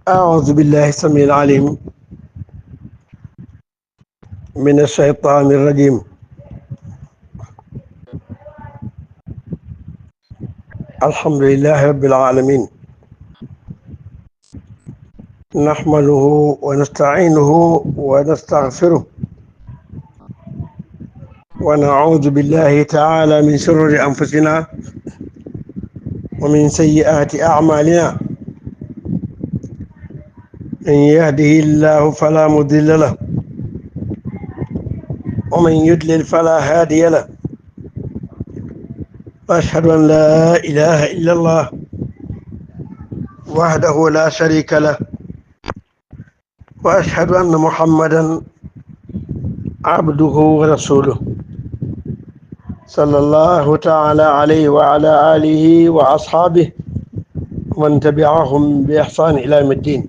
أعوذ بالله السميع العليم من الشيطان الرجيم. الحمد لله رب العالمين، نحمده ونستعينه ونستغفره ونعوذ بالله تعالى من شرور أنفسنا ومن سيئات أعمالنا. من يهده الله فلا مضل له ومن يضلل فلا هادي له، وأشهد أن لا إله إلا الله وحده لا شريك له، وأشهد أن محمدا عبده ورسوله صلى الله تعالى عليه وعلى آله وأصحابه ومن تبعهم بإحسان إلى يوم الدين.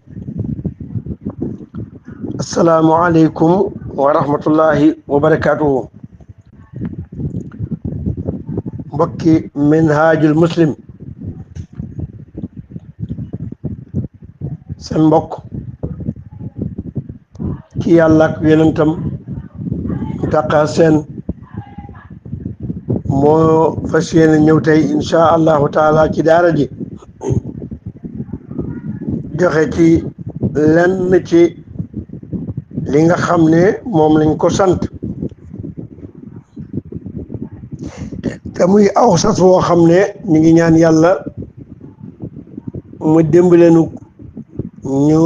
السلام عليكم ورحمة الله وبركاته. mbokki Minhajul Muslim, seen mbokk ci yàlla ak yonentam Mountakha Sène moo fas yéene ñëw tey insha allahu taala ci daara ji joxe ci lenn ci li nga xam ne moom lañ ko sant te muy aw sas woo xam ne ñu ngi ñaan yàlla mu dimbaleenu ñu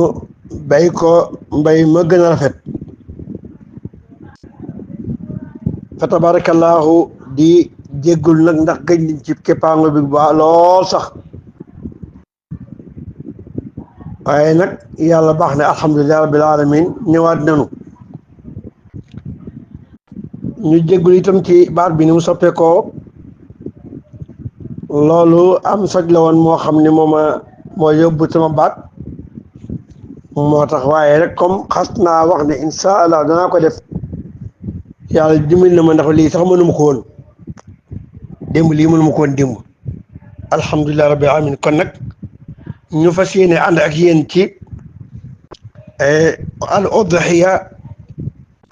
bay ko mbay ma gën a rafet fa tabarakallahu di jéggul nag ndax gëj liñ ci képpaango bi ba lool sax, waaye nag yàlla baax na alhamdulilah rabbil alamin ñëwaat nanu. ñu jéggul itam ci baat bi ni mu soppeekoo, loolu am soj la woon moo xam ne moo yóbbu sama baat moo tax, waaye rek comme xas naa wax ne insha allah danaa ko def, yàlla dimbali na ma ndax lii sax mënuma ko woon démb, lii mënuma ko woon démb. alhamdulilah rabbil alamin. kon nag ñu fas yéene ànd ak yéen ci al udhiya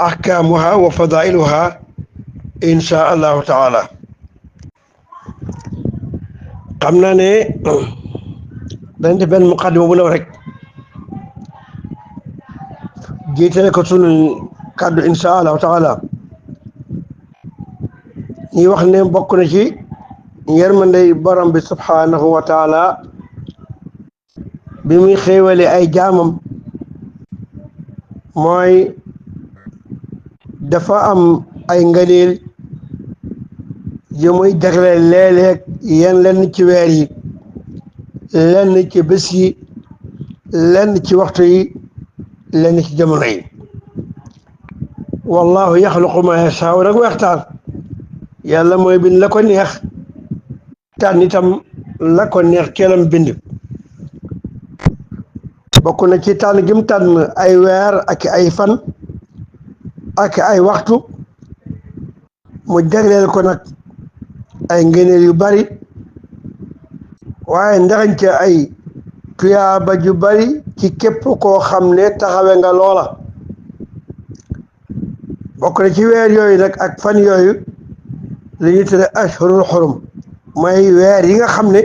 ahkamuha wa fadailuha insha allahu taala. xam naa ne dañ def benn muqaddima bu ndaw rek jiitale ko sunu kàddu insha allahu taala. ñuy wax ne bokk na ci yërmandey borom bi subhanahu wa taala bi muy xéewale ay jaamam mooy dafa am ay ngëneel yu muy jagleel léeg-léeg yenn lenn ci weer yi, lenn ci bés yi, lenn ci waxtu yi, lenn ci jamono yi. wallahu yaxluqu ma yashaa nag waxtaan yàlla mooy bind la ko neex, tànn itam la ko neex keelam bind. bokk na ci tànn gi mu tànn ay weer ak ay fan ak ay waxtu, mu jagleel ko nag ay ngëneel yu bari, waaye ndaxañ ca ay tuyaaba ju bari ci képp koo xam ne taxawe nga loola. bokk na ci weer yooyu nag ak fan yooyu li ñuy tudde ashhurul xurum, mooy weer yi nga xam ne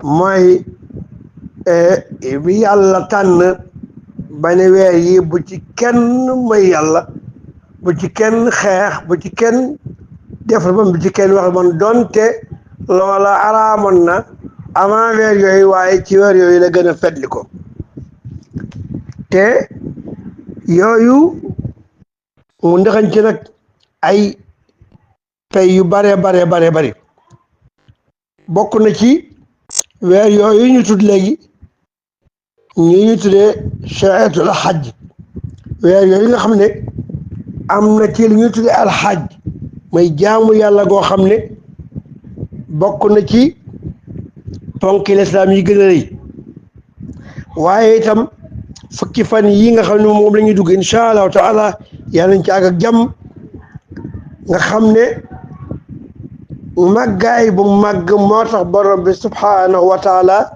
mooy bi yàlla tànn ba ne weer yi bu ci kenn mooy yàlla, bu ci kenn xeex, bu ci kenn def la bu ci kenn wax man donte loola araamoon na avant weer yooyu, waaye ci weer yooyu la gën a fetli ko. te yooyu mu ndaxañ ci nag ay pay yu bare bari. bokk na ci weer yooyu ñu tudd léegi ñu tuddee sha'atul hajj, weer yooyu nga xam ne am na ci li ñu tuddee alxaj, mooy jaamu yàlla goo xam ne bokk na ci ponki lislaam yi gën a rëy. waaye itam fukki fan yi nga xam ne moom la ñuy dugg insha allahu taala yàlla nañ ci àgg ak jàmm, nga xam ne màggaay bu màgg moo tax borom bi subhanahu wa taala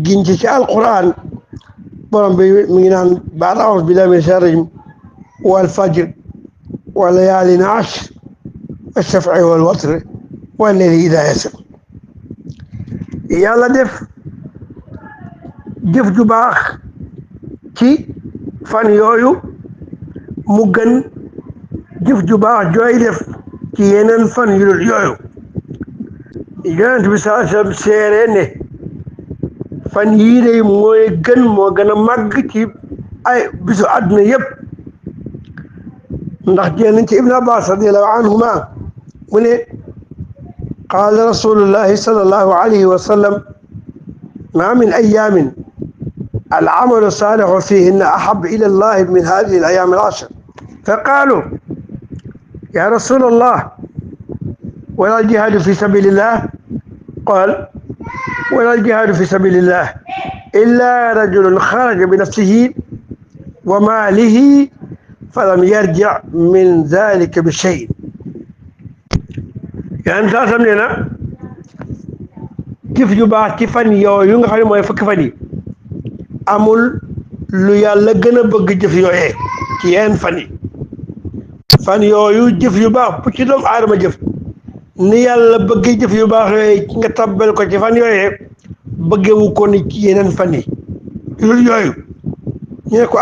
giñ ci alquran borom bi mi ngi naan baat a'uuzu billaahi mina shaytaani rajiim wal fajr wa layaalin ashr wa shaf'i wal watr wal layli idaa yasr. yàlla def jëf ju baax ci fan yooyu mu gën jëf ju baax jooy def ci yeneen fan yu dul yooyu. yonent bi sallallahu alayhi wa sallam seere ne fan yii de mooy gën moo gën a màgg ci ay bisu àdduna yëpp ndax jël nañ ci Ibn Abbas radiyallahu anhuma mu ne qaala rasulullahi sallallahu alayhi wa sallam ma min ayamin العمل الصالح فيهن أحب إلى الله من هذه الأيام العشر فقالوا يا رسول الله ولا الجهاد في سبيل الله قال ولا الجهاد في سبيل الله إلا رجل خرج بنفسه وماله فلم يرجع من ذلك بشيء. يعني ساسم لنا كيف يبقى كيفان يو خالي موي فك فاني amul lu yàlla gën a bëgg jëf yooyee ci yenn fan yooyu jëf yu baax bu ci doomu aadama jëf ni yàlla bëgg jëf yu baax yooyee nga tabbal ko ci fan yooyee bëggewu ko ni ci yeneen fan yi loolu yooyu ñu ne ko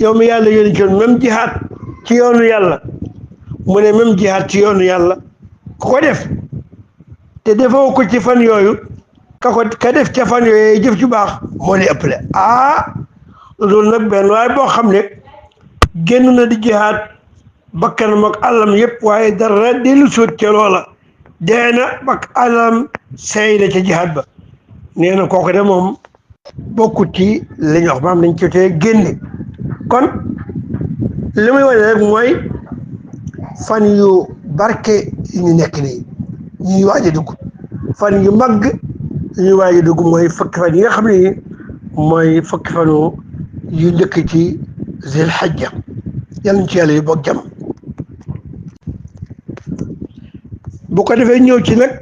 yow mi yàlla yónni ci même jihaad ci yoonu yàlla mu ne même jihaad ci yoonu yàlla ku ko def te defoo ko ci fan yooyu ka def ca fan yooyu jëf ju baax moo di ëppale loolu nag benn waaye boo xam ne génn na di jihaad bakkanam ak àllam yëpp waaye dara dellu suut ca loola dee na bak àllam seey na ca jihaad ba nee na kooku de moom bokkut ci li ñu wax maam dañ ci tee génne kon li muy wane rek mooy fan yu barke yi ñu nekk nii ñuy waaj a dugg fan yu mag ñuy waaj a dugg mooy fukki fan yi nga xam ne mooy fukki fanu yu njëkk ci zil hajja yal na ci yàlla yu bokk jàmm. bu ko defee ñëw ci nag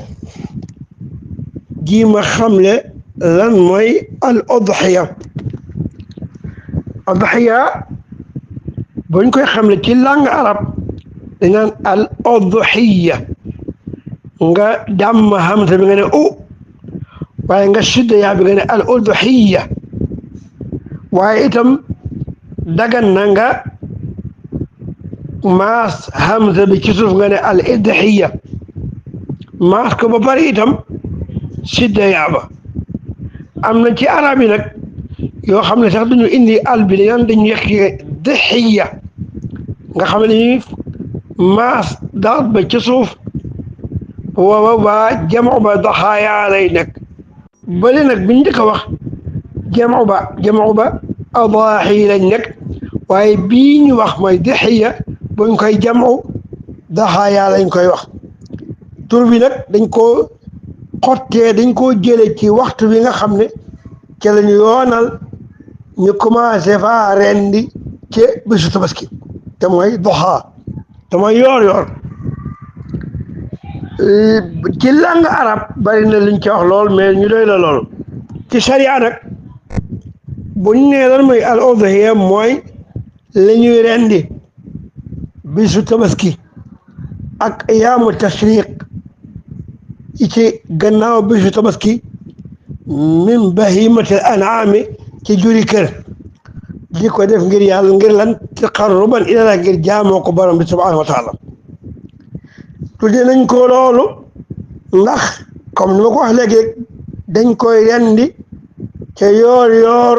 ji ma xamle lan mooy al udhiya buñ koy xamle ci langue arab dañ naan al udhiya nga dàmm hamza bi nga ne waaye nga sidda yaa bi nga ne al udhiya waaye itam dagan na nga maas hamza bi ci suuf nga ne al idhiya maas ko ba pare itam sidda yaa ba am na ci arab yi nag yoo xam ne sax duñu indi al bi dañu yekk dihiya nga xam ne dañuy maas daat ba ci suuf waa jamu ba daxaaya lay nekk bële nag biñ njëkk a wax jamu ba adaaxi lañ nekk waaye bii ñu wax mooy dixiya buñ koy jamu daxaaya lañ koy wax tur bi nag dañ koo xottee dañ koo jële ci waxtu bi nga xam ne ca lañu yoonal ñu commencé faa rendi ci bisu tabaski te mooy doxaa te mooy yoor ci langue arab bari na liñ ci wax lool mais ñu doy la lool ci sharia nag buñ nee lan mooy al udhiya mooy la ñuy rendi bisu tabaski ak ayaamu tashriq yi ci gannaaw bisu tabaski min bahimatil an'ami ci juri kër di ko def ngir yàlla ngir lan taqarruban ilallah ngir jaamoo ko borom bi subhanahu wa taala tudde nañ ko loolu ndax comme ni ma ko wax léegi dañ koy rendi ca yoor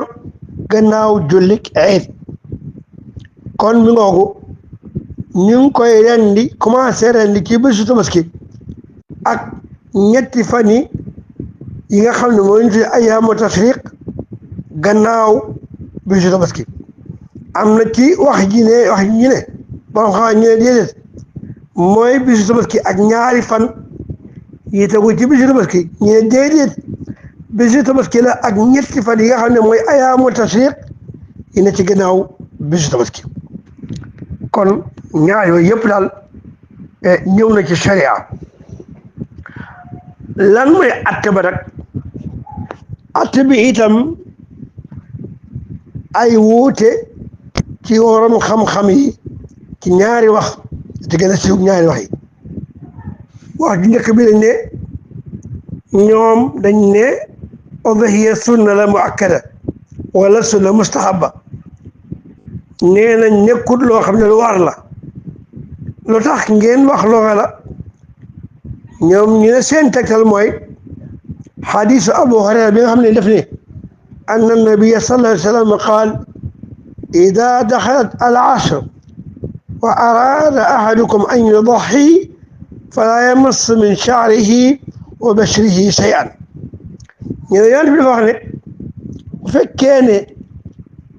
gannaaw jullik eid kon mi ngoogu ñu ngi koy rendi commencé rendi ci bésu tabaski ak ñetti fan yi nga xam ne mooy ñu tudde ayyaamu tashriq gannaaw bisu tabaski am na ci wax ji ne borom xam ñu ne déedéet mooy bisu tabaski ak ñaari fan yi tegu ci bisu tabaski ñu ne déedéet bisu tabaski la ak ñetti fan yi nga xam ne mooy ayaamu tashriq yi ne ci gannaaw bisu tabaski kon ñaar yooyu yëpp daal ñëw na ci sharia lan mooy atte ba nag atte bi itam ay wuute ci waram xam-xam yi ci ñaari wax te gën a siiw ñaari wax yi wax ju njëkk bi dañ ne ñoom dañ ne udhiya sunna la muakkada wala sunna mustahaba nee nañ nekkut loo xam ne lu war la lu tax ngeen wax loola la ñoom ñu ne seen tegtal mooy xadiisu Abu Hurayra bi nga xam ne def ne anna nabiyya sallallahu alayhi wa sallam qaal ida daxalat al ashr wa araada ahadukum an yudaxi fala yamass min sha'rihi wa bashrihi shay'an ñu ne yonent bi dafa wax ne bu fekkee ne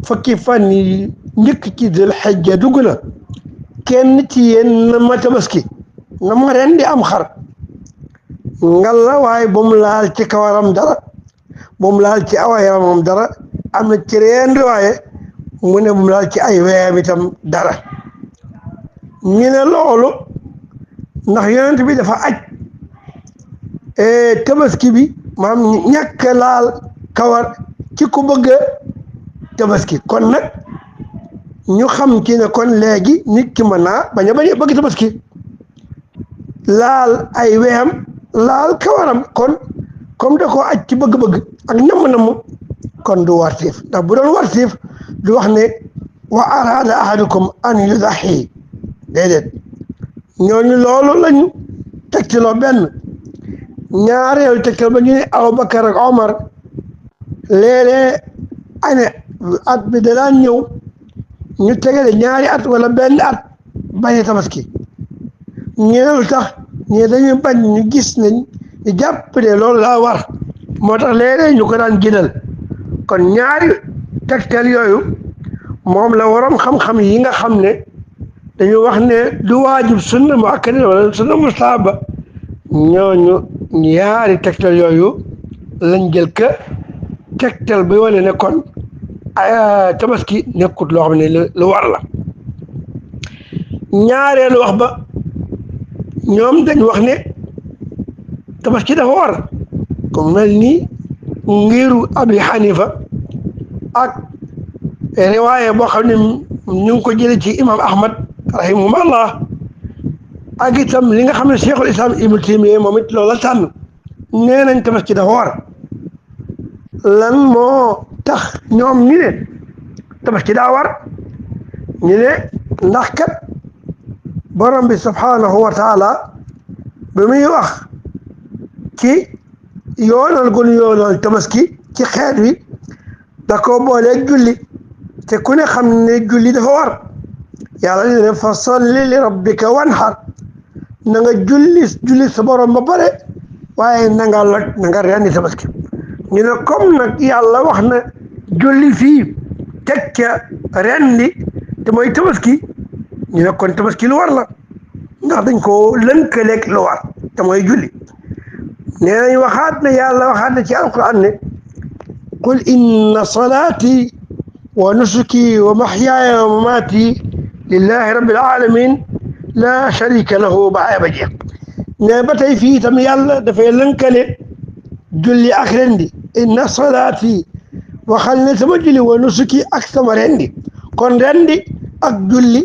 fukki fan yi njëkk ci dul xijja dugg na kenn ci yéen na ma tabaski na ma rendi am xar ngalla waaye bu mu laal ci kawaram dara bu mu laal ci awa yaramam dara am na ci rendi waaye mu ne bu mu laal ci ay weyam itam dara ñu ne loolu ndax yonent bi dafa aj tabaski bi maanaam ñàkk laal kawar ci ku bëgg tabaski kon nag ñu xam ci ne kon léegi nit ki mën naa bañ a bëgg tabaski laal ay weyam laal kawaram kon comme da koo aj ci bëgg-bëgg ak namm-namm kon du wartiif ndax bu doon wartiif du wax ne wa araada ahadukum an yudaxi déedéet ñooñu loolu lañu tegtaloo benn ñaareelu tegtal ba ñu ne Abubakar ak Omar léeg-léeg ane at bi da daan ñëw ñu tegale ñaari at wala benn at bañ a tabaski ñeelu tax ñi dañu bañ ñu gis nañ ñu jàpp ne loolu laa war moo tax léeg-léeg ñu ko daan gënal kon ñaari tegtal yooyu moom la waroon xam-xam yi nga xam ne dañu wax ne du waajib sunna mu akkada wala sunna mustahaba ñooñu ñaari tegtal yooyu lañ jël ka tegtal bi wane ne kon tabaski nekkut loo xam ne lu war la ñaareelu wax ba ñoom dañ wax ne tabaski dafa war comme mel ni ngiru Abi Hanifa ak riwaaya boo xam ne ñu ngi ko jële ci imam Ahmad rahimahullah ak itam li nga xam ne Cheikhul Islam Ibnu Taymiya moom it loola tànn nee nañ tabaski dafa war lan moo tax ñoom ñu ne tabaski daa war ñu ne ndax kat borom bi subhanahu wa taala bi muy wax ci yoonal gu ñu yoonal tabaski ci xeet wi da ko booleeg julli te ku ne xam ne julli dafa war yàlla ne fa salli li rabbika wanhar na nga julli sa borom ba pare waaye na nga loj na nga rendi tabaski ñu ne comme nag yàlla wax na julli fii teg ca rendi te mooy tabaski ñu ne kon tabaski lu war la ndax dañ koo lënkaleeg lu war te mooy julli nee nañ waxaat ne yàlla waxaat na ci alquran ne qul inna salaati wa nusuki wa mahyaaya wa mamaati lillahi rabbil alamin la sharika lahu ba ay ba jeex ne ba tey fii itam yàlla dafay lënkale julli ak rendi inna salaati waxal ne sama julli wa nusuki ak sama rendi kon rendi ak julli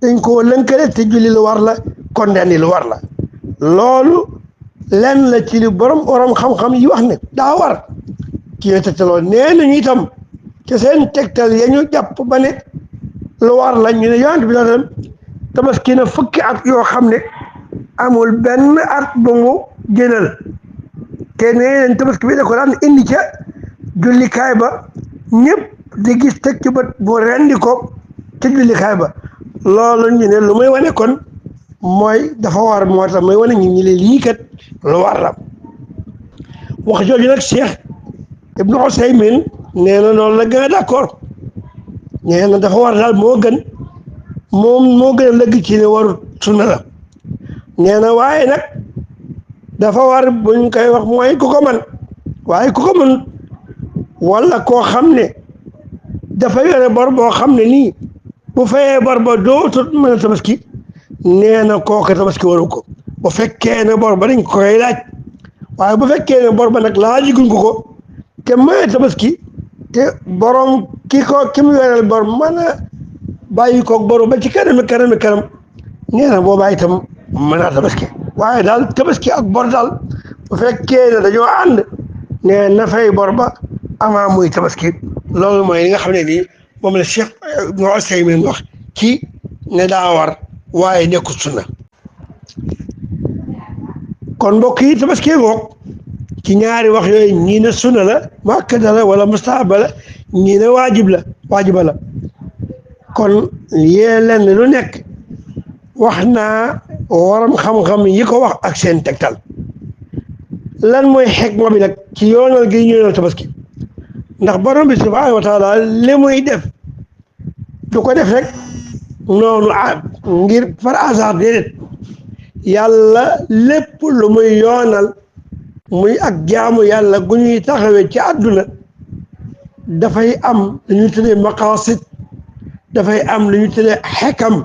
dañ koo lënkale te julli lu war la kon rendi lu war la loolu lenn la ci li borom xam-xam yi wax ne daa war ci ne tegtaloo nee nañu itam ci seen tegtal ya ñu jàpp ba ne lu war la ñu ne yonent bi la dem tabaski na fukki at yoo xam ne amul benn at bu mu gënal te nee nañ tabaski bi da ko daan indi ca jullikaay ba ñëpp di gis teg ci bët bu rendi ko ca jullikaay ba loolu ñu ne lu muy wane kon mooy dafa war moo tax muy wane ñu ñi leen lii kat lu war la wax jooju nag Cheikh Ibnu Usaymin nee na loolu la gën a d'accord nee na dafa war daal moo gën moo gën a lëgg ci ne warut sunna la nee na waaye nag dafa war buñ koy wax mooy ku ko man waaye ku ko mën wala koo xam ne dafa yore bor boo xam ne nii bu fayee bor ba dootut mën a tabaski nee na kooka tabaski waru ko bu fekkee ne bor ba dañ ko koy laaj waaye bu fekkee ne bor ba nag laajaguñ ko te mën a tabaski te borom ki mu yoreel bor mën a bàyyi koog boru ba ci kanam nee na boobaa itam mën naa tabaski waaye daal tabaski ak bor daal bu fekkee ne dañoo ànd ne na fay bor ba avant muy tabaski loolu mooy li nga xam ne nii moom la Cheikh Ibn Usaymin wax ci ne daa war waaye nekkul sunna kon mbokk yi tabaski ngoog ci ñaari wax yooyu ñii ne sunna la muakkada la wala mustahaba la ñii ne waajiba la kon yee lenn lu nekk wax naa waram xam-xam yi ko wax ak seen tegtal lan mooy xikma bi nag ci yoonal gi ñu yoonal tabaski ndax borom bi subhanahu wa taala li muy def du ko def rek noonu ngir par hasard déedéet yàlla lépp lu muy yoonal muy ak jaamu yàlla gu ñuy taxawee ci àdduna dafay am lu ñuy tuddee maqasid dafay am lu ñuy tuddee xekam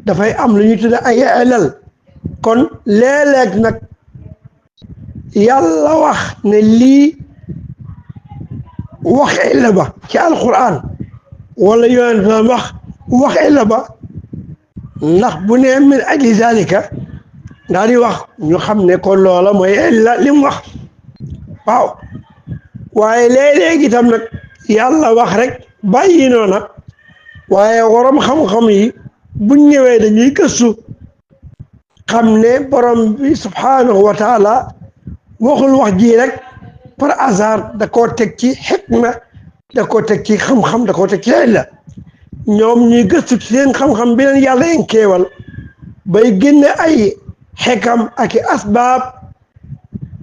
dafay am lu ñuy tuddee ay elal kon léeg-léeg nag yàlla wax ne lii wax illa ba ci alquran wala yonent ba wax illa ba ndax bu ne min ajli zalika daal di wax ñu xam ne kon loola mooy illa li mu wax waaw waaye léeg-léeg itam nag yàlla wax rek bàyyi noona waaye waram xam-xam yi buñ ñëwee dañuy gëstu xam ne borom bi subhanahu wa taala waxul wax ji rek par hasard da koo teg ci xikma da koo teg ci xam-xam da koo teg ci illa ñoom ñuy gëstu ci seen xam-xam bi leen yàlla en keewal bay génne ay xekam ak i asbaab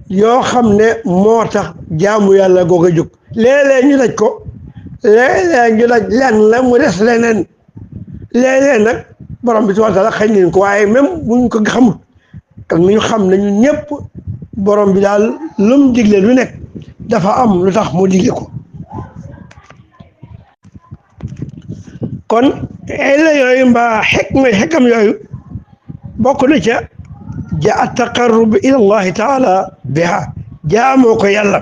yoo xam ne moo tax jaamu yàlla goog a jóg léeg-léeg ñu daj ko léeg-léeg ñu daj lenn la mu des leneen léeg-léeg nag borom bi subhaanahu wa taala xëy nañ ko waaye même buñ ko xamul ak ñu xam ne ñun ñëpp borom bi daal lu mu digle lu nekk dafa am lu tax mu digle ko kon illa yooyu mbaa xekam yooyu bokk na ca التقرب إلى الله تعالى بها جاموك يلا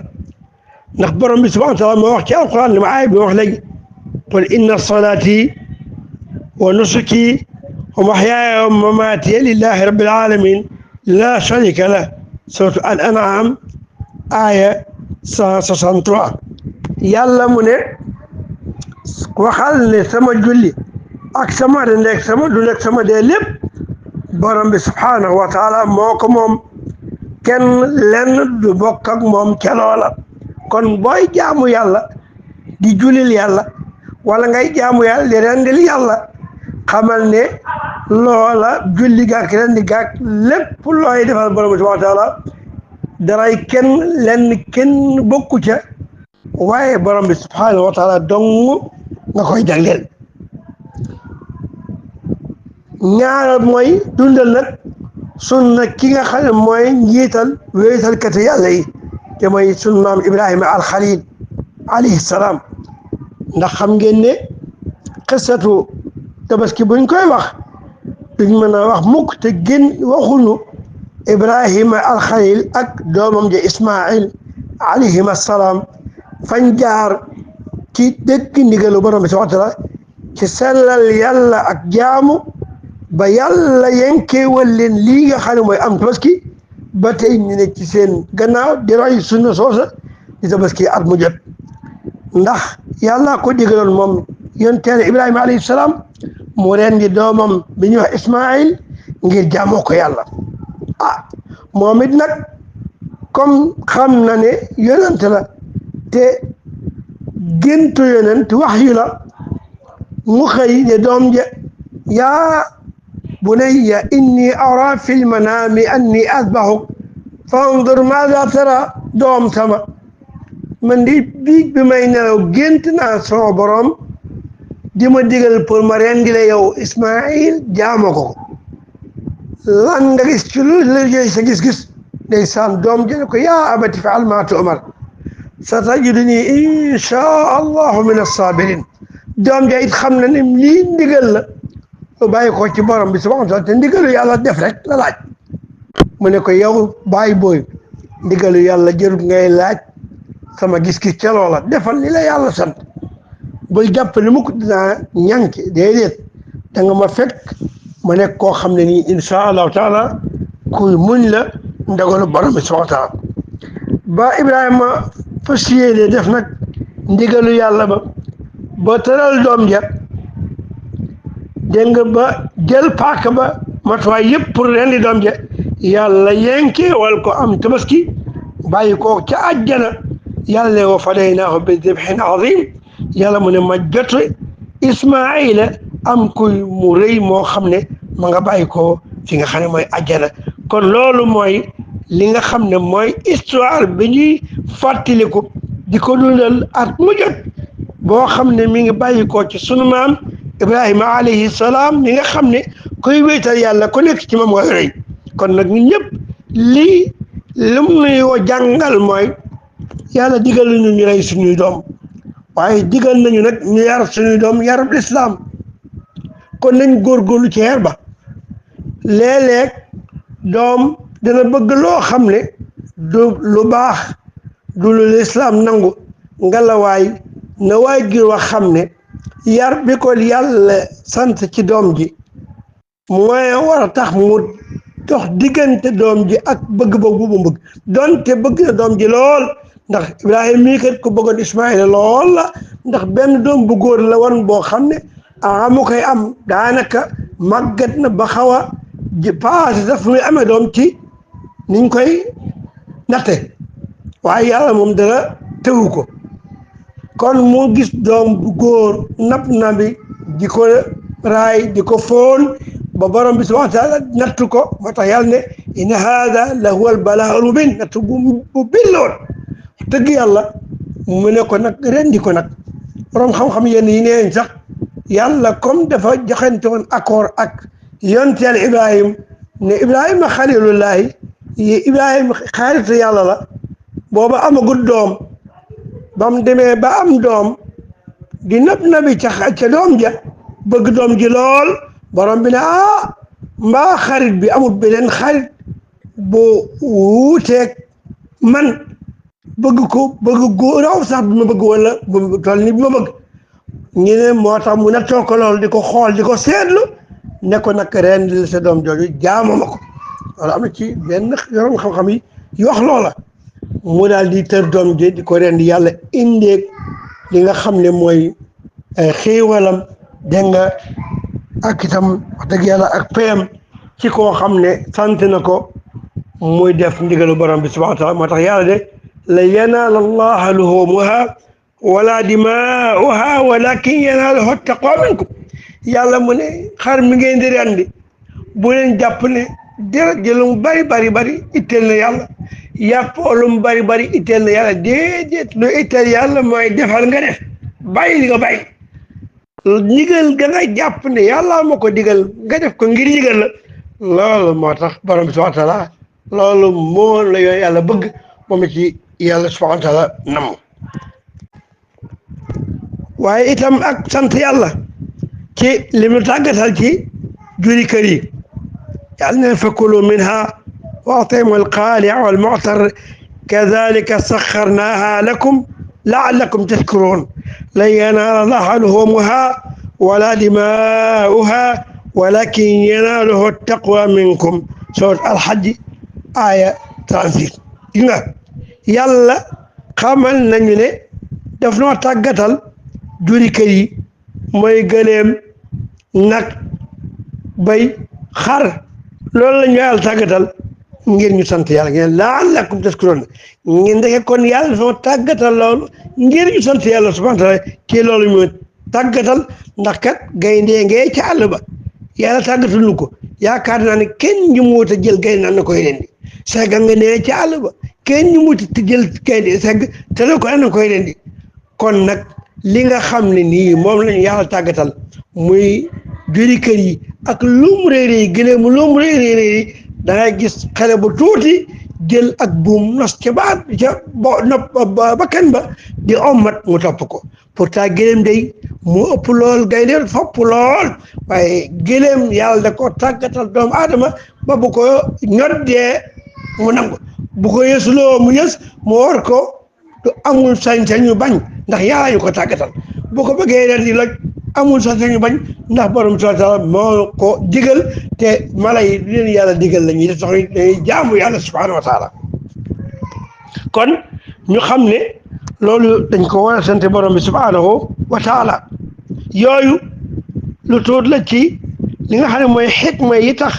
نخبر ربي سبحانه وتعالى ما وقت القرآن معاي بوحلي قل إن صلاتي ونسكي ومحياي ومماتي لله رب العالمين لا شريك له سورة الأنعام آية 63 يلا من وخلني سما جولي ak sama rendek sama dulek sama de lépp borom bi subhanahu wa taala moo ko moom kenn lenn du bokk ak moom ca loola kon booy jaamu yàlla di julil yàlla wala ngay jaamu yàlla di rendil yàlla xamal ne loola julli gaak rendi gaak lépp looy defal borom bi subhanahu wa taala daray kenn lenn kenn bokku ca waaye borom bi subhanahu wa taala dong nga koy jagleel ñaareel mooy dundal nag sunna ki nga xam ne mooy njiital wéetalkati yàlla yi te mooy sunu maam Ibrahima alxalil alayhi salaam ndax xam ngeen ne xisatu tabaski buñ koy wax duñ mën a wax mukk te gën waxuñu Ibrahima alxalil ak doomam ja Ismail alayhim assalaam fañ jaar ci dëgg ndigalu borom bi subhaanahu wa taala ci sellal yàlla ak jaamu ba yàlla yenkeewal leen lii nga xam ne mooy am tabaski ba tey ñu ne ci seen gannaaw di roy sunna soosa di tabaski at mu jot ndax yàlla ko digaloon moom yonteene Ibrahima alayhi salaam mu rendi doomam bi ñuy wax Ismail ngir jaamoo ko yàlla moom it nag comme xam na ne yonent la te géntu yonent wax yu la mu xëy ne doom ja yaa bunayya inni ara fi lmanami anni asbahuk fandur maada tara doom sama man di biig bi may nelaw gént naa sama borom di ma digal pour ma rendi la yow Ismail jaamo ko lan nga gis ci lu la sa gis-gis ndeysaan doom jële ko yaa abati faal maa tu'mar satajiduni inshaa allahu min assabirin doom ja it xam na ne lii ndigal la lu bàyyi ko ci borom bi subhanahu wa taala te ndigalu yàlla def rek la laaj mu ne ko yow bàyyi booy ndigalu yàlla jërut ngay laaj sama gis-gis ca loola defal li la yàlla sant bul jàpp ne mukk dinaa ñànki déedéet da nga ma fekk ma nekk koo xam ne nii insha allahu taala kuy muñ la ndogalu borom bi subhanahu wa taala ba Ibrahima fas yéene def nag ndigalu yàlla ba tëral doom ja dégg nga ba jël paaka ba matuwaay yëpp pour rendi doom ja yàlla yenkee wal ko am tabaski bàyyi ko ca àjjana yàlla ne wa fadaynaahu bi dibhin azim yàlla mu ne ma jot Ismaayila am kuy mu rëy moo xam ne ma nga bàyyi ko fi nga xam ne mooy àjjana kon loolu mooy li nga xam ne mooy histoire bi ñuy fàttaliku di ko dundal at mu jot boo xam ne mi ngi bàyyi ko ci sunu maam Ibrahima alayhi salaam mi nga xam ne kuy wéetal yàlla ku nekk ci moom nga rëy kon nag ñun ñëpp lii lu mu nuyoo jàngal mooy yàlla digal nañu ñu rey suñuy doom waaye digal nañu nag ñu yar suñuy doom yarub lislaam kon nañ góorgóorlu ci yar ba léeg-léeg doom dana bëgg loo xam ne du lu baax du lu lislaam nangu ngalawaay na waay gi wax xam ne yar bi ko yàlla sant ci doom ji mooy war a tax mu dox diggante doom ji ak bëgg-bëgg bu bëgg donte bëgg na doom ji lool ndax Ibrahima mii kat ko bëggoon Ismaïla lool la ndax benn doom bu góor la woon boo xam ne mu koy am daanaka màggat na ba xaw a paase daf muy amee doom ci niñ koy natte waaye yàlla moom dara tewu ko kon mu gis doom bu góor na bi di ko raay di ko foon ba borom bi subhanahu wa taala nattu ko moo tax yàlla ne inna haada la huwa al balaaul mubin nattu bu billoon dëgg yàlla mu ne ko nag rendi ko nag borom xam-xam yenn yi neen sax yàlla comme dafa joxante woon accord ak yonteel Ibrahima ne Ibrahima xalilullahi Ibrahima xaaritu yàlla la booba amagul doom ba mu demee ba am doom di nabi ca doom ja bëgg doom ji lool borom bi ne mbaa xarit bi amul beneen xarit bu wuuteeg man bëgg ko bëgg góor raw sax bi ma bëgg wala bu toll ni bi ma bëgg ñu ne moo tax mu nattoo ko lool di ko xool di ko seetlu ne ko nag rendi sa doom jooju jaamama ko wala am na ci benn yorom xam-xam yi wax loola mu daal di tër doom ji di ko rendi yàlla indeeg li nga xam ne mooy xéewalam dégg nga ak itam wax dëgg yàlla ak payam ci koo xam ne sant na ko muy def ndigalu borom bi subhanahu wa taala moo tax yàlla de la yanaala allaha luhumuha wala dimaa'uha walakin yanaaluhu taqwa minkum yàlla mu ne xar mi ngeen di rendi bu leen jàpp ne deret ji lu mu bari itteel na yàlla yàppoo lu mu bari itteel na yàlla déedéet lu itteel yàlla mooy defal nga def bàyyi li nga bàyyi ndigal ga nga jàpp ne yàlla moo ko digal nga def ko ngir ndigal la loolu moo tax borom bi subhanahu wa taala loolu moo la yooyu yàlla bëgg moom ci yàlla subhanahu wa taala nam waaye itam ak sant yàlla ci li mu tàggatal ci juri kër yi yàlla neen fakulu minha wa atimu alqaani'a wal mu'tar kadhalika sakharnaha lakum la'allakum tashkurun lan yanaala allaha luhumuha wala dimaa'uha walakin yanaaluhu taqwa minkum surat alhajj aya 36 gis nga yàlla xamal nañu ne daf noo tàggatal juri kër yi mooy gëleem nag bay xar loolu la ñu yàlla tàggatal ngir ñu sant yàlla ngeen la'allakum tashkurun ngeen ndeke kon yàlla dafa tàggatal loolu ngir ñu sant yàlla subhanahu wa taala ci loolu ñu tàggatal ndax kat gaynde ngee ci àll ba yàlla tàggatal ñu ko yaakaar naa ne kenn ñu muut a jël gaynde naan na koy rendi segg nga nee ci àll ba kenn ñu muut a jël gaynde segg te na ko naan na koy rendi kon nag li nga xam ne nii moom lañu yàlla tàggatal muy juri kër yi ak lum réeréy gëléem lum réeréy da ngay gis xale bu tuuti jël ak buum nos ca baat ca bakkan ba di ommat mu topp ko pourtant gëléem day mu ëpp lool gaynde fopp lool waaye gëléem yàlla da ko tàggatal doomu aadama ba bu ko ñoddee mu nangu bu ko yësuloo mu yës mu war ko du amul sañ-sañu bañ ndax yàlla ñu ko tàggatal bu ko bëggee ren di loj amul sax ñu bañ ndax borom subhaanahu wa taala moo ko digal te mala yi du leen yàlla digal la ñuy def sax dañuy jaamu yàlla subhaanahu wa taala kon ñu xam ne loolu dañ ko war a sant borom bi subhaanahu wa taala yooyu lu tuut la ci li nga xam ne mooy xikma yi tax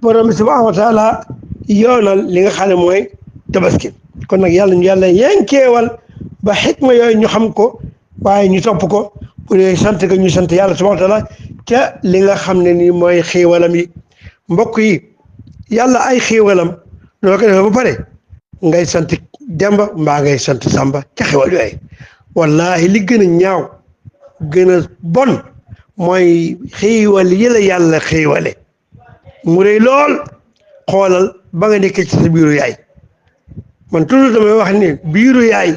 borom bi subhaanahu wa taala yoonal li nga xam ne mooy tabaski kon nag yàlla ñu yàlla yenkeewal ba xikma yooyu ñu xam ko waaye ñu topp ko bu dee sant ga ñu sant yàlla subhaanahu wa taala ca li nga xam ne nii mooy xéewalam yi mbokk yi yàlla ay xéewalam noo ko defee ba pare ngay sant demba mbaa ngay sant samba ca xéwal yooyu wallahi li gën a ñaaw gën a bon mooy xéewal yi la yàlla xéewale mu rëy lool xoolal ba nga nekkee ci sa biiru yaay man toujours damay wax ni biiru yaay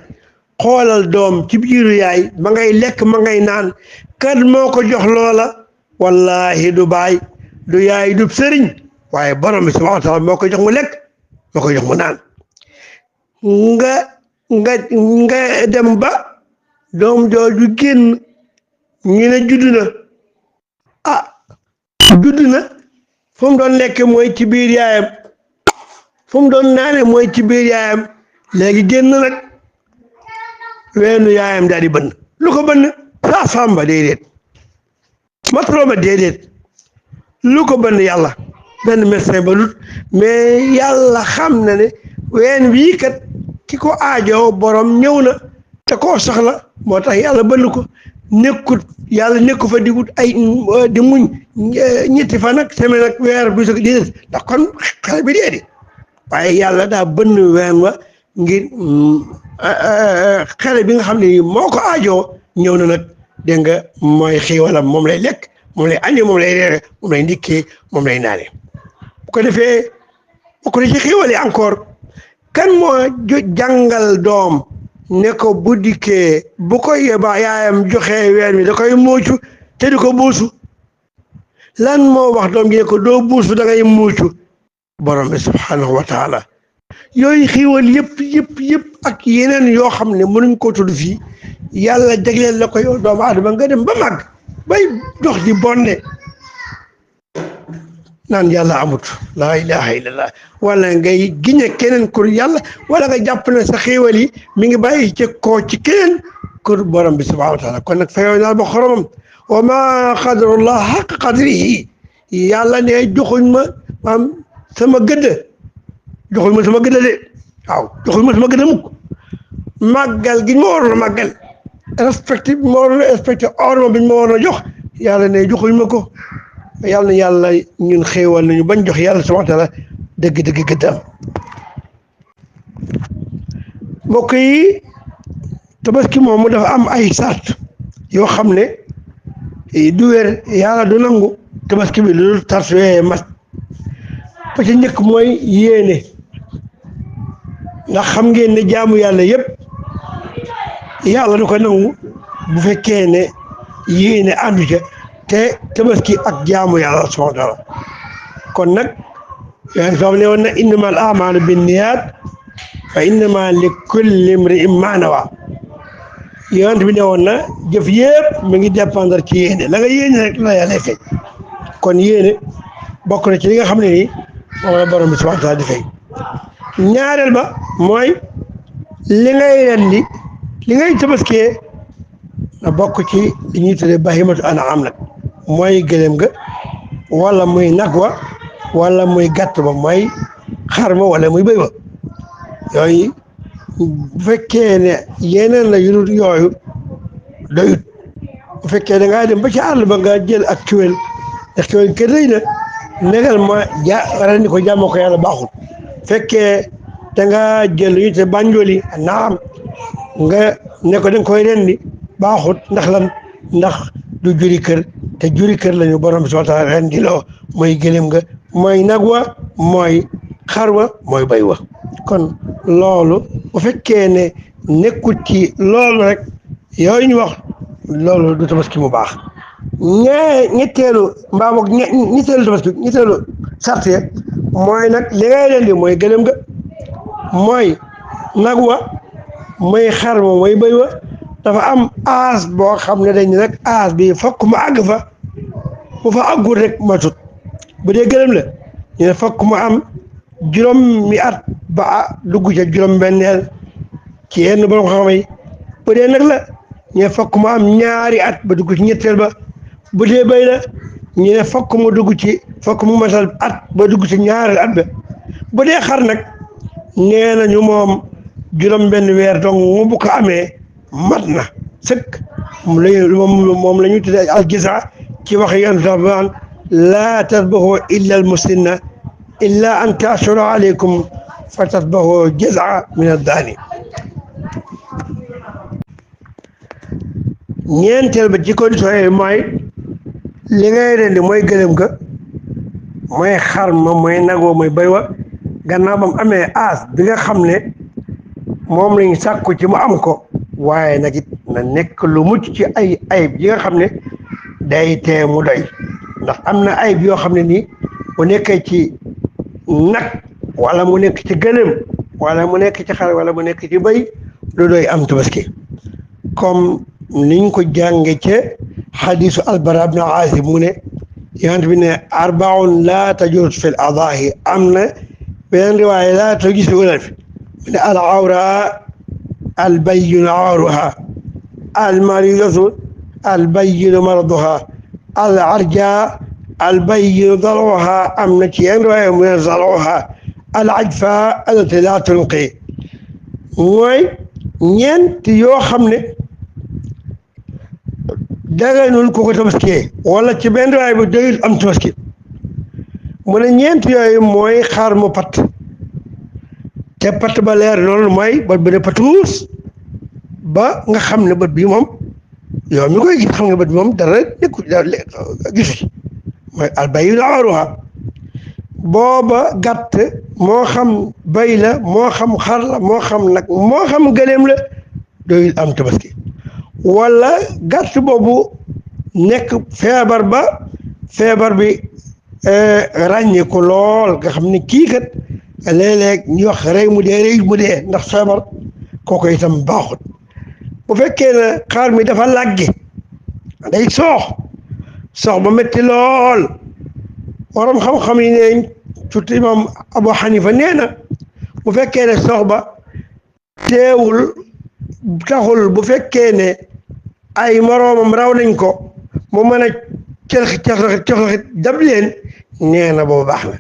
xoolal doom ci biiru yaay ma ngay lekk ma ngay naan kan moo ko jox loola wallahi du baay du yaay du sëriñ waaye borom bi subhaanahu wa taala moo ko jox mu lekk moo ko jox mu naan nga dem ba doom jooju génn ñu ne judd na judd na fu mu doon lekk mooy ci biir yaayam fu mu doon naane mooy ci biir yaayam léegi génn nag weenu yaayam daal di bënn lu ko bënn saa samba déedéet matroma déedéet lu ko bënn yàlla benn médecin ba lut mais yàlla xam na ne ween wii kat ki ko aajoo borom ñëw na te koo soxla moo tax yàlla bënn ko nekkut yàlla nekku fa digut ay di muñ ñetti fan ak semaine ak weer du sog déedéet ndax kon xale bi dee di waaye yàlla daa bënn ween wa ngir xale bi nga xam ne moo ko aajoo ñëw na nag dégg nga mooy xiiwalam moom lay lekk moom lay añee moom lay reere moom lay ndikkee moom lay naane bu ko defee bokk na ci xiiwal yi encore kan moo jàngal doom ne ko bu dikkee bu ko yeba yaayam joxee ween wi da koy muucu te du ko buusu lan moo wax doom gi ne ko doo buusu da ngay muucu borom bi subhaanahu wa taala yooyu xiiwal yëpp ak yeneen yoo xam ne mënuñ ko tudd fii yàlla jagleel la ko yow doomu aadama nga dem ba màgg bay dox di bonde naan yàlla amut laa ilaha illallah wala ngay giñe keneen kur yàlla wala nga jàpp ne sa xéewal yi mi ngi bàyyi ci koo ci keneen kur borom bi subhanahu wa taala kon nag fayoo naa ba xoromam wa ma qadarullah xaq qadrihi yàlla ne joxuñ ma maam sama gëdd joxuñ ma sama gëdd de waaw joxuñ ma sama gëdd mukk màggal gi ma waroon a màggal respecté bi ma waroon a respecté orma bi ma waroon a jox yàlla ne joxuñ ma ko yàlla na yàlla ñun xéewal nañu bañ jox yàlla subhaanahu wa taala dëgg-dëgg gëddam mbokk yi tabaski moomu dafa am ay sart yoo xam ne du wér yàlla du nangu tabaski bi lu sart yooyee mat ba ca njëkk mooy yéene ndax xam ngeen ne jaamu yàlla yëpp yàlla du ko nangu bu fekkee ne yéene àndu ca te tabaski ak jaamu yàlla subhaanahu wa taala kon nag yooyu soo ne woon na innama al a'maalu binniyaat fa innama li kulli imri'in maa nawaa yonent bi ne woon na jëf yëpp mi ngi dépendre ci yéene la nga yéene rek la yàlla fay kon yéene bokk na ci li nga xam ne nii moom la borom bi subhaanahu wa taala di fay ñaareel ba mooy li ngay rendi li ngay tabaskee na bokk ci li ñuy tuddee bahimatu an'am nag mooy gëléem ga wala muy nag wa wala muy gàtt ba mooy xar ma wala muy bëy ba yooyu bu fekkee ne yeneen la yu yooyu doyut bu fekkee da ngaa dem ba ci àll ba nga jël ak cuwel ndax cuwel kër rëy na negal ma rendi ko jàmmoo ko yàlla baaxul fekkee da nga jël lu ñu te banjoli naam nga ne ko da nga koy rendi baaxut ndax lan ndax du juri kër te juri kër lañu borom bi subhaanahu wa taala rendi loo mooy gëlëm nga mooy nag wa mooy xar wa mooy bay wa kon loolu bu fekkee ne nekkul ci loolu rek yooyu ñu wax loolu du tabaski mu baax ñetteelu mbaa boog ñetteelu tabaski ñetteelu sart ya mooy nag li ngay rendi mooy gëlëm nga mooy nag wa mooy xar ma mooy bay wa dafa am aas boo xam ne dañ rek aas bi fokk mu àgg fa bu fa àggul rek matut bu dee gëlëm la ñu ne fokk mu am juróomi at ba dugg ca juróom-benneel ci yenn borom xam-xam yi bu dee nag la ñu ne fokk mu am ñaari at ba dugg ci ñetteel ba bu dee béy la ñu ne fokk mu dugg ci fokk mu matal at ba dugg ci ñaareel at ba bu dee xar nag nee nañu moom juróom-benn weer donc mu bu ko amee mat na sëkk moom la ñu tuddee al-jazaa ci wax yéen sax naan laa tasbahu illa al-musinna illa an ta'shura alaykum fa tasbahu jazaa min ad-daani. ñeenteel ba ci condition yi mooy li ngay rendi mooy gëlëm ga mooy xar ma mooy nagoo mooy béy wa gannaaw ba mu amee aas bi nga xam ne moom lañ sàkku ci mu am ko waaye nag it na nekk lu mucc ci ay ayib yi nga xam ne day tee mu doy ndax am na ayib yoo xam ne nii bu nekkee ci nag wala mu nekk ci gëlëm wala mu nekk ci xar wala mu nekk ci béy du doy am tabaski comme niñ ko jànge ca xadiisu albara ibn aazib mu ne yonent bi ne arbaun laa tajuz fi l adaahi am na beneen riwaaya laa tajuz fi ulal fi mu ne al awra al bayyinu awruha al maridatu al bayyinu maraduha al arja al bayyinu daluha am na ci yeneen riwaaya mu ne daluha al ajfa allati laa tunqi mooy ñeent yoo xam ne daganul ku ko tabaskiyee wala ci benn riwaaya bi doyul am tabaski mu ne ñeent yooyu mooy xaar mu pat te pat ba leer loolu mooy bët bi ne patuus ba nga xam ne bët bi moom yow mi koy gis xam nga bët bi moom dara nekku gisu ci mooy albayyinu awruha booba gàtt moo xam bay la moo xam xar la moo xam nag moo xam gëléem la doyul am tabaski wala gàtt boobu nekk feebar ba feebar bi ràññee ko lool nga xam ne kii kat léeg-léeg ñu wax rey mu dee ndax feebar kooku itam baaxut bu fekkee ne xaar mi dafa làgge day soox ba métti lool waram xam-xam yi ne surtout imam Abu Hanifa nee na bu fekkee ne soox ba teewul taxul bu fekkee ne ay moroomam raw nañ ko mu mën a coxit dab leen nee na boobu baax na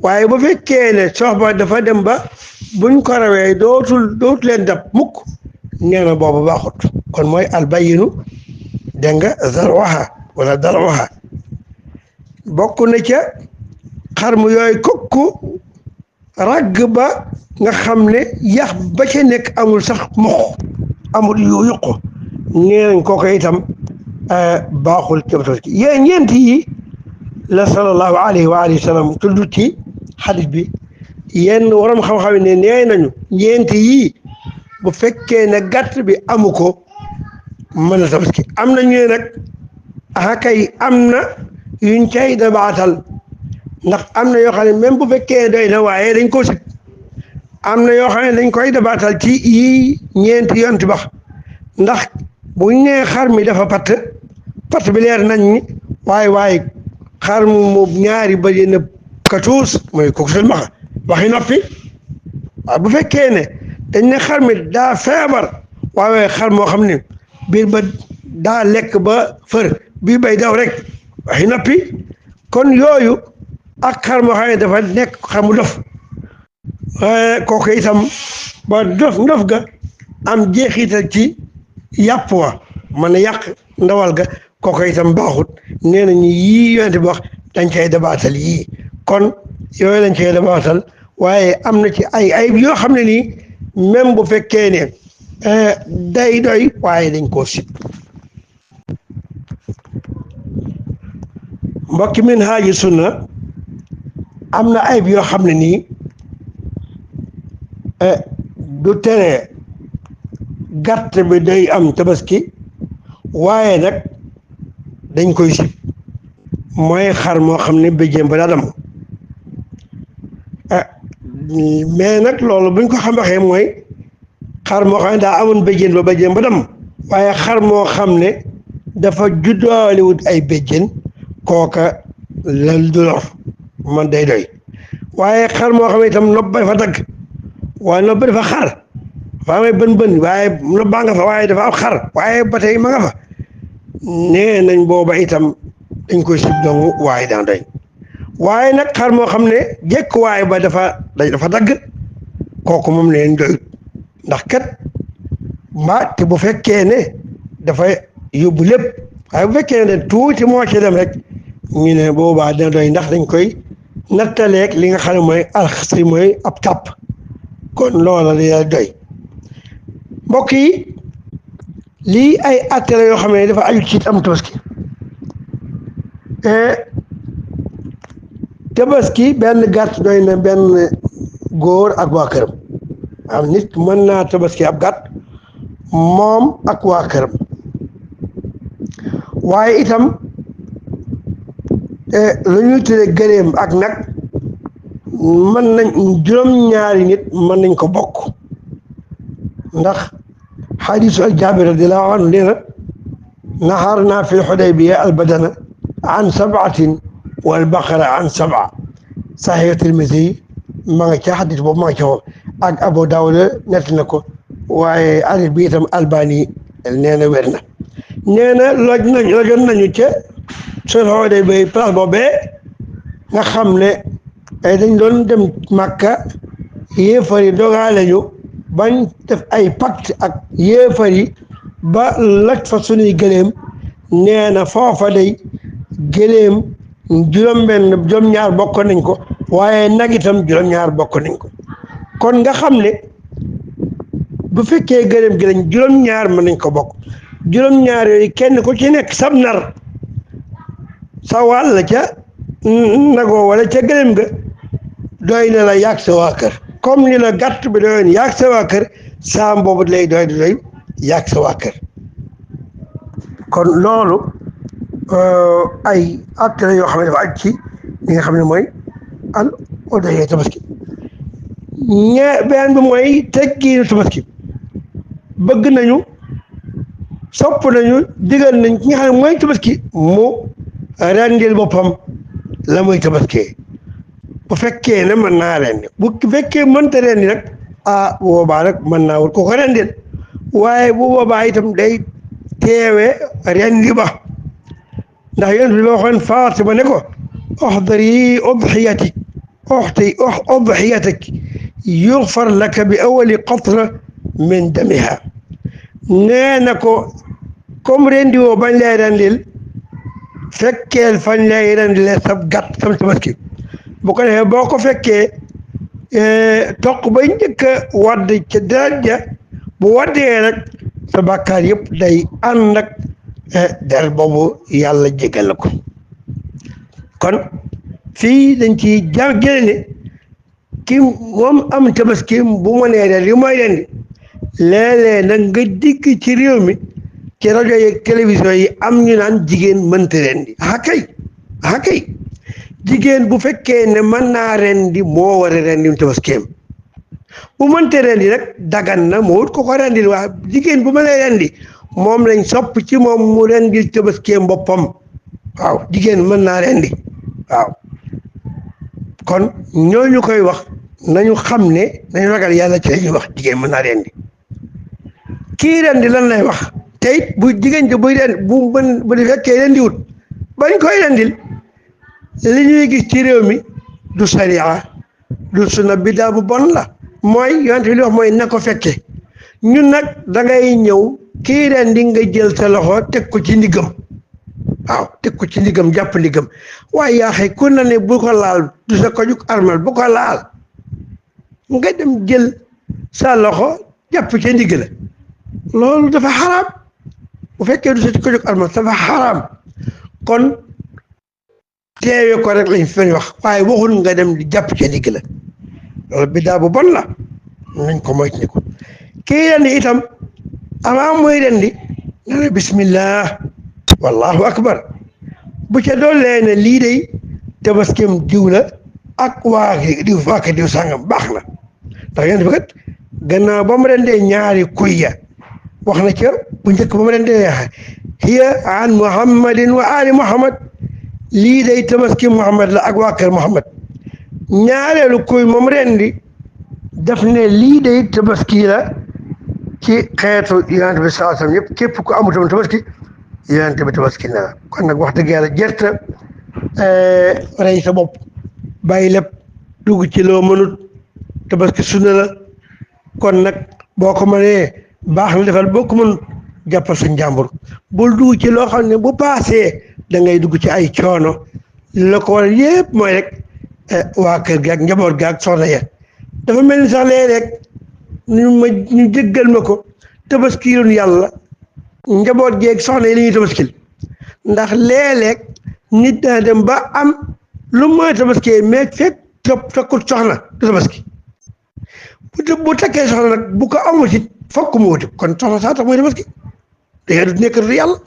waaye bu fekkee ne soox ba dafa dem ba buñ ko rawee dootu leen dab mukk nee na boobu baaxut kon mooy albayinu dégg nga zarwaha wala darwaha bokk na ca xar mu yooyu kokku ragg ba nga xam ne yax ba ca nekk amul sax mox amul yu yuqu nee nañ kooku itam baaxul ci tabaski yéen ñeent yi la sallallahu alayhi wa alihi wa sallam tudd ci xadis bi yenn waram xam-xam ne nee nañu ñeent yii bu fekkee ne gàtt bi amu ko mën a tabaski am na ñu ne nag kay am na yuñ cay dabaatal ndax am na yoo xam ne même bu fekkee doy na waaye dañ ko sit am na yoo xam ne dañ koy dabaatal ci yii ñeenti yonti bax ndax buñ nee xar mi dafa patt bi leer nañ ni waaye xar mu ñaari bëri na katuus mooy kooku seen maxa waxi noppi waaye bu fekkee ne dañ ne xar mi daa feebar waaye xar moo xam ne biir ba daa lekk ba fër bii bay daw rek waxi noppi kon yooyu ak xar moo xam ne dafa nekk xar mu dof kooku itam ba ndof ga am jeexital ci yàpp wa mën a yàq ndawal ga kooku itam baaxut nee nañu yii yonent bi wax dañ koy dabaatal yii kon yooyu dañ koy dabaatal waaye am na ci ay yoo xam ne nii même bu fekkee ne day doy waaye dañ koo sib mbokki min haaji sunna am na ayib yoo xam ne nii du tere gàtt bi day am tabaski waaye nag dañ koy sib mooy xar moo xam ne béjjén ba daa dam mais nag loolu buñ ko xam waxee mooy xar moo xam ne daa amoon béjjén ba dam waaye xar moo xam ne dafa juddooliwut ay béjjén kooka lal du lor man day doy waaye xar moo xam ne itam nopp ba dafa dagg waaye nopp ba dafa xar dafa amee bën waaye nopp baa nga fa waaye dafa am xar waaye ba tey ma nga fa nee nañ booba itam dañ koy sib dong waaye daan doy waaye nag xar moo xam ne jekk waaye ba dafa dagg kooku moom leen doyut ndax kat te bu fekkee ne dafa yóbbu lépp waaye bu fekkee ne tuuti moo ci dem rek ñu ne boobaa dina doy ndax dañ koy nattaleeg li nga xam ne mooy alxasi mooy ab tàpp kon loola li doy mbokk yi lii ay atte la yoo xam ne dafa aju ci am tabaski tabaski benn gàtt doy na benn góor ak waa këram am nit mën naa tabaski ab gàtt moom ak waa këram waaye itam lu ñuy tuddee gëléem ak nag mën nañ juróom-ñaari nit mën nañ ko bokk ndax xadiisu ak Jaabir radiyallaahu anhu nee na naharnaa fi Xudaybiya albadana an sab'atin wal baqara an sab'a Saxiix Tirmisi ma nga ca xadis boobu ma nga ca moom ak Abu Daawuda nett na ko waaye hadis bi itam Albani nee na wér na nee na lojoon nañu ca soo xoolee bay place boobee nga xam ne dañ doon dem Makka yéefar yi dogaale ñu bañ def ay pacte ak yéefar yi ba laj fa suñuy gëléem nee na foofa day gëléem juróom-ñaar bokk nañ ko waaye nag itam juróom-ñaar bokk nañ ko kon nga xam ne bu fekkee gëléem gi lañ juróom-ñaar mën nañ ko bokk juróom-ñaar yooyu kenn ku ci nekk sab nar sa wàll ca nagoo wala ca gëléem ga doy na la yàgg sa waa kër comme ni la gàtt bi doyoon yàgg sa waa kër saam boobu lay doy yàgg sa waa kër kon loolu ay acte la yoo xam ne dafa aj ci li nga xam ne mooy al udhiya tabaski benn bi mooy teggiinu tabaski bëgg nañu sopp nañu digal nañ ki nga xam ne mooy tabaski mu rendil boppam la muy tabaskee bu fekkee ne mën naa rendi bu fekkee mënta rendi nag bu boobaa nag mën naa wut ko rendil waaye bu boobaa itam day teewe rendi ba ndax yéen bi waxoon Faatima ne ko uhdari udhiyatik udhiyatik yughfar laka bi awwali qatra min damiha nee na ko comme rendi woo bañ lay rendil fekkeel fañ lay rendile sab gàtt sam tabaski bu ko defee boo ko fekkee toq ba njëkk a wadd ca daraja bu waddee rek sa bàkkaar yëpp day ànd ak der boobu yàlla jégal la ko kon fii dañ ci jële ne ki moom am tabaski bu mënee ren yu mooy rendi léeg-léeg nag nga digg ci réew mi ci rajo yeeg télévision yi am ñu naan jigéen mënta rendi kay jigéen bu fekkee ne mën naa rendi moo war a rendi tabaskeem bu mënta rendi nag dagan na moo wut ko rendil waa jigéen bu mënee rendi moom lañ sopp ci moom mu rendi tabaskeem boppam waaw jigéen mën naa rendi waaw kon ñooñu koy wax nañu xam ne nañu ragal yàlla ci la ñuy wax jigéen mën naa rendi kii rendi lan lay wax te it bu jigéen ji buy rendi bu fekkee rendiwut bañ koy rendil li ñuy gis ci réew mi du sariya du sunna bidaa bu bon la mooy yonent bi li wax mooy na ko fekke ñun nag da ngay ñëw kii rendi nga jël sa loxo teg ko ci ndigam waaw teg ko ci ndigam jàpp ndigam waaye yaa xëy ku na ne bu ko laal du sa ko juk armal bu ko laal nga dem jël sa loxo jàpp ci ndig la loolu dafa xaraam bu fekkee du sa ko juk armal dafa xaraam kon teewe ko rek lañ fi wax waaye waxul nga dem di jàpp ci ndig la loolu bidaa bu bon la nañ ko moytu ko kii rendi itam avant muy rendi nga ne bismillah wallahu akbar bu ca doolee ne lii day tabaskeem diw la ak waa diw sàngam baax na ndax yéen bi kat gannaaw ba mu rendee ñaari kuy ya wax na ca bu njëkk ba ma leen di neexee hiya an muhammadin wa ali muhammad lii day tabaski muhammad la ak waa kër muhammad ñaareelu kuy moom rendi daf ne lii day tabaski la ci xeetu yonent bi sallallahu alayhi wasallam yëpp képp ku amutoon tabaski yonent bi tabaski na la kon nag wax dëgg yàlla jërta rey sa bopp bàyyi lépp dugg ci loo mënut tabaski sunna la kon nag boo ko mënee baax na defal boo ko mënut jàppal sa njàmbur bul dugg ci loo xam ne bu paasee da ngay dugg ci ay coono la ko waral yëpp mooy rek waa kër gi ak njaboot gi ak soxna ya dafa mel ni sax léeg-léeg ñu jéggal ma ko tabaski yoon yàlla njaboot gi ak soxna yi li ñuy tabaskil ndax léeg-léeg nit dana dem ba am lu mooy tabaski mais fekkul soxna du tabaski bu takkee soxna nag bu ko amul ci fokk mu wuti kon soxna saa tax mooy tabaski da du nekk du yàlla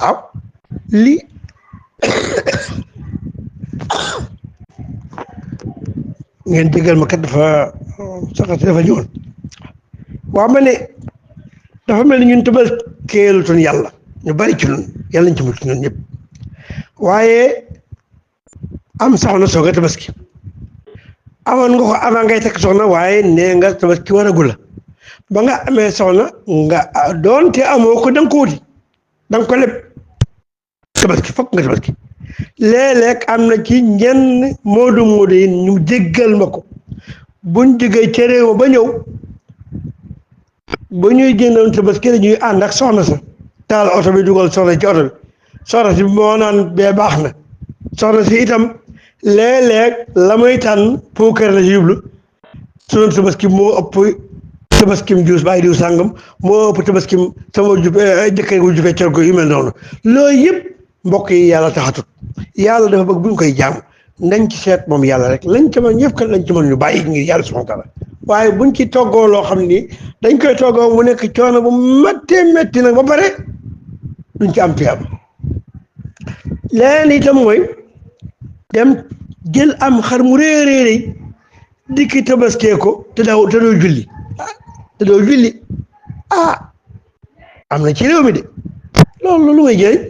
waaw lii ngeen jégal ma kat dafa saxati dafa ñëwoon waaw ma ne dafa mel ni ñun tabaskeelutoon yàlla ñu bari ci ñun yàlla ñu ci mucc ñun ñëpp waaye am soxna soog a tabaski amoon nga ko avant ngay takk soxna waaye nee nga tabaski waragul la ba nga amee soxna nga doonte amoo ko da nga ko wuti da nga ko leb tabaski fokk nga tabaski léeg-léeg am na ci ñenn moodu yi ñu jéggal ma ko buñ jógee ca réew ba ñëw ba ñuy jëndoon tabaski dañuy ànd ak soxna sa taal oto bi dugal soxna ci oto bi soxna si moo naan bee baax na soxna si itam léeg-léeg la muy tànn puukar la ci jublu su doon tabaski moo ëpp tabaskim juus bàyyi diw sàngam moo ëpp tabaskim sama jëkkër gu jubee col ko yu mel noonu loolu yëpp mbokk yi yàlla taxatut yàlla dafa bëgg bu ñu koy jaam nañ ci seet moom yàlla rek lañ ci mën ñëpp kat lañ ci mën ñu bàyyi ngir yàlla subhanahu wa taala waaye buñ ci toggoo loo xam ni dañ koy toggoo mu nekk coono bu méttee métti nag ba pare duñ ci am tuyaab leneen itam mooy dem jël am xar mu réeréeri dikki tabaskee ko te doo julli am na ci réew mi de loolu lu ngay jëriñ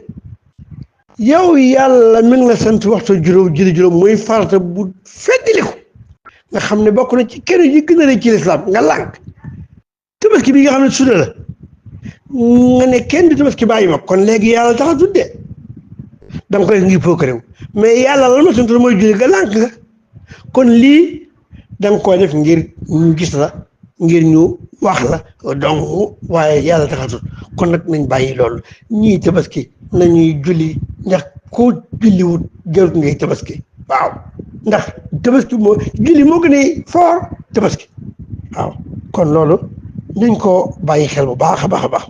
yow yàlla mi ngi la sant waxtu julli juróom muy farata bu feddili ko nga xam ne bokk na ci kër yi gën a rëy ci lislaam nga lànk tabaski bi nga xam ne sunna la nga ne kenn du tabaski bàyyi ma kon léegi yàlla tax a tuddee da nga koy ngir procuré mais yàlla lan ma sant mooy julli nga lànk nga kon lii da nga koy def ngir ñu gis la ngir ñu wax la donc waaye yàlla tax a tudd kon nag nañ bàyyi loolu ñii tabaski nañuy julli ndax ku julliwut jarut ngay tabaski waaw ndax tabaski moo julli moo gën a fort tabaski waaw kon loolu nañ ko bàyyi xel bu baax a baax a baax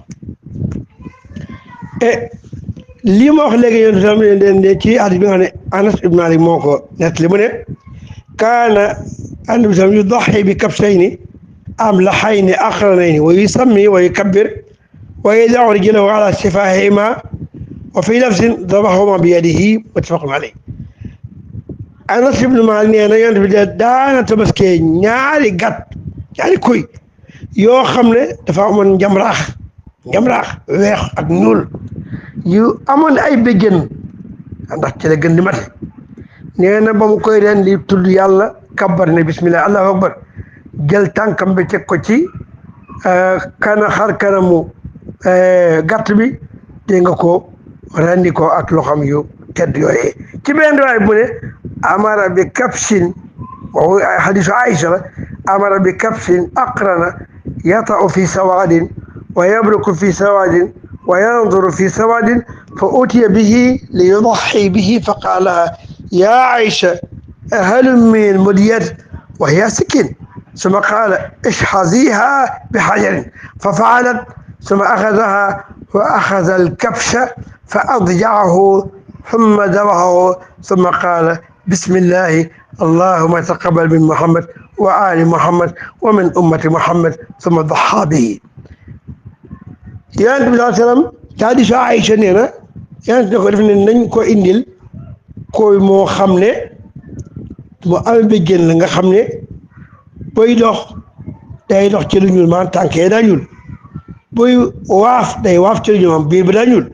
lii ma wax léegi yéen tam ne ci hadis bi nga xam ne Anas ibn Malik moo ko nettali mu ne kaana annabi sallam yudaxi bi kabshayni amlaxayni aqranayni wa yusammi wa yukabbir wa yada'u rijlahu ala sifaahihima wa fi lafzin dabaxahuma bi yadihi muttafaqun alayh Anas ibn Malik nee na yonent bi de daana tabaskee ñaari gàtt ñaari kuy yoo xam ne dafa amoon njamraax weex ak ñuul yu amoon ay béjjën ndax ci la gën di mate nee na ba mu koy ren di tudd yàlla kabbar ne bismillah allahu akbar jël tànkam bi teg ko ci xar kanamu gàtt bi te nga ko rendi ko ak loxam yu tedd yooyee ci benn waay bu ne amara bi kabshin wa hadisu Aïcha la amara bi kabshin aqrana yata'u fi sawadin wa yabruku fi sawadin wa yanzuru fi sawadin fa utiya bihi li yudaxi bihi fa qaala ya Aïcha halummi al-mudyat wa hiya sikin ثم قال اشحذيها بحجر ففعلت ثم أخذها وأخذ الكبش فأضجعه ثم ذبحه ثم قال بسم الله اللهم تقبل من محمد وآل محمد ومن أمة محمد ثم ضحى به yonent bi sallallahu alayhi wa sallam hadiisu Aïcha nee na yonent bi ko def ne nañ ko indil koy moo xam ne mu am béjjén la nga xam ne boy dox day dox ci lu ñuul maanaam tànk yi daa ñuul buy waaf day waaf ci ñu moom biir bi daa ñuul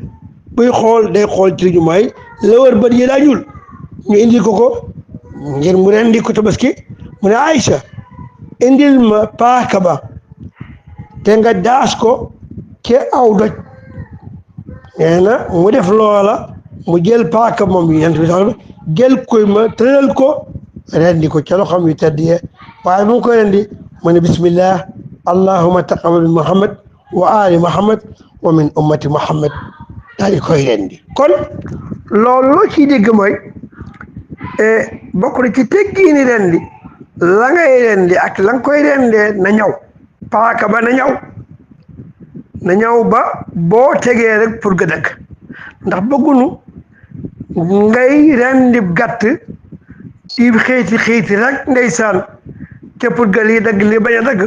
buy xool day xool ci ñu mooy la wër bët yi daa ñuul ñu indil ko ngir mu rendi ko tabaski mu ne Aïcha indil ma paaka ba te nga daas ko ci aw doj nee na mu def loola mu jël paaka moom yent bi sax jël koy ma tëral ko rendi ko ca loxoom yu tedd yee waaye bu mu koy rendi mu ne bismillah allahumma taqabbal min muhammad wa ali muhammad wa min ummati muhammad daal di koy rendi kon loolu loo ciy dégg mooy bokk na ci teggiini rendi la ngay rendi ak la nga koy rendee na ñaw paaka ba na ñaw ba boo tegee rek pour nga dëgg ndax bëggunu ngay rendi gàtt ci xiiti rek ndeysaan te pour que lii dagg lii bañ a dagg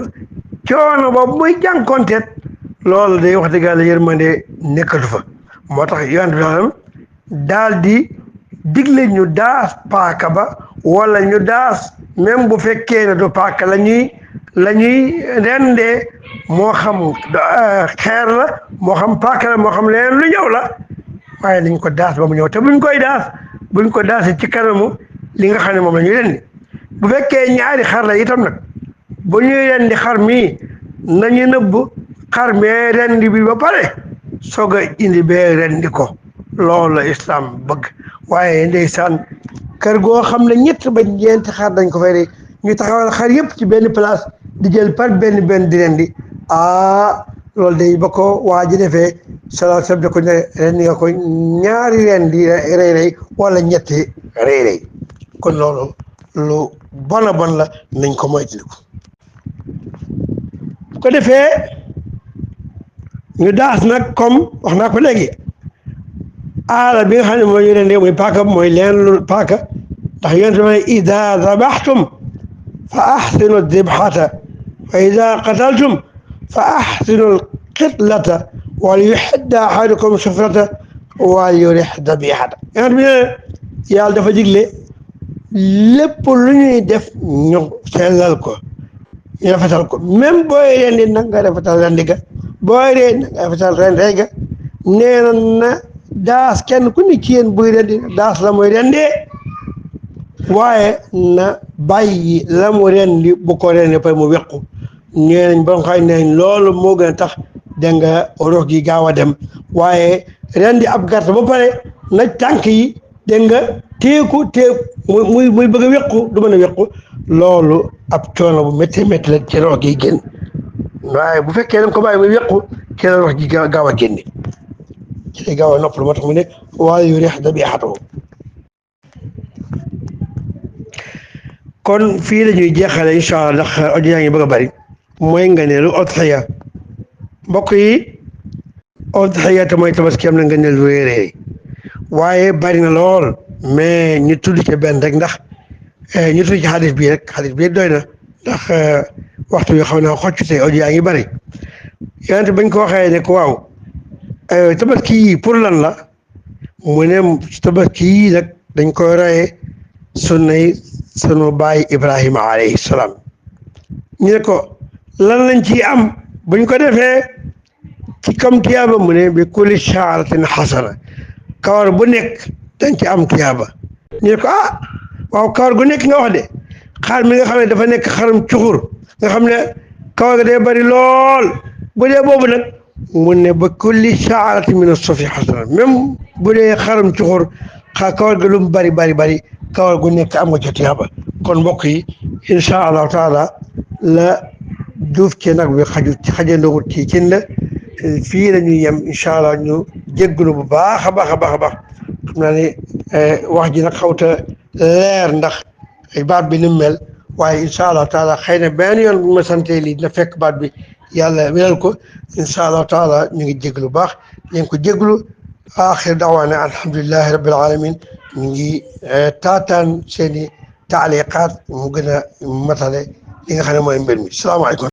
coono boobu muy jànkonteet loolu day wax dëgg yàlla yërmande nekkatu fa moo tax yonent bi sallam daal di digle ñu daas paaka ba wala ñu daas même bu fekkee ne du paaka la ñuy rendee moo xam xeer la moo xam paaka la moo xam leneen lu ñëw la waaye nañ ko daas ba mu ñëw te buñ ko daasee ci kanamu li nga xam ne moom la ñuy rendi bu fekkee ñaari xar la itam nag bu ñuy rendi xar mii nañu nëbb xar mee rendi bi ba pare soog a indi bee rendi ko loolu la islam bëgg waaye ndeysaan kër goo xam ne ñett ba ñeenti xar dañ ko fay rey ñu taxawal xar yëpp ci benn place di jël par benn di rendi loolu day ba ko waa ji defee salaa sab da ko ne rendi nga ko ñaari rendi rey wala ñetti rey kon loolu lu bon la nañ ko moytandiku bu ko defee ñu daas nag comme wax naa ko léegi aala bi nga xam ne moo ñu rendee muy paaka mooy leen lu paaka ndax yonent bi ne ida dabaxtum fa axsinu dibxata fa ida qataltum fa axsinu alqitlata wal yuxidda ahadukum sufrata wal yurix dabixata yonent bi ne yàlla dafa digle lépp lu ñuy def ñu sellal ko ñu rafetal ko même booy rendi nag nga rafetal rendi ga booy ree nag nga rafetal rey ga nee na daas kenn ku ni ci yéen buy rendi daas la muy rendee waaye na bàyyi la mu rendi bu ko rendi pare mu wequ nee nañ ba nga xam ne loolu moo gën a tax da nga rox gi gaaw a dem waaye rendi ab gàtt ba pare na tànk yi dégg nga teeku muy bëgg a wequ du mën a wequ loolu ab coono bu métti la ci rox gi génn waaye bu fekkee dem ko bàyyi muy wequ ci la rox gi gaaw a génne ci lay gaaw a noppalu moo tax mu ne waaye yu reex dabixatahu kon fii la ñuy jeexale incha allah ndax audio yaa ngi bëgg a bëri mooy nga ne lu udhiya mbokk yi udhiya te mooy tabaski am na nga ne lu réeree waaye bari na lool mais ñu tudd ci benn rek ndax ñu tudd ci xadis bii rek doy na ndax waxtu bi xaw naa xocc te audio yaa ngi bëri yonent bañ ko waxee ne ko waaw tabaski yi pour lan la mu ne tabaski yi nag dañ koy rayee sunnay sunu baay Ibrahima alayhi salaam ñu ne ko lan lañ ci am buñ ko defee ci kam tiyaaba mu ne bi kulli shaaratin xasana kawar bu nekk dañ ci am tiyaaba ñu ne ko waaw kawar gu nekk nga wax de xar mi nga xam ne dafa nekk xarum cuxur nga xam ne kawar ga day bari lool bu dee boobu nag mu ne ba kulli shaaratin min as-sufi xasana même bu dee xarum cuxur kawar ga lu mu bari kawar gu nekk am nga ci tiyaaba kon mbokk yi incha allahu taala la duuf ci nag bi xajandoowut ci cin la fii la ñuy yem incha allah ñu jégglu bu baax a baax xam naa ne wax ji nag xawta leer ndax baat bi ni mu mel waaye incha allahu taala xëy na benn yoon bu ma santee lii dina fekk baat bi yàlla wéral ko incha allahu taala ñu ngi jégglu baax ñu ngi ko jégglu axir daawaana alhamdulilahi rabbil alamin ñu ngi taataan seeni taaliqaat mu gën a matale li nga xam ne mooy mbir mi salaamaaleykum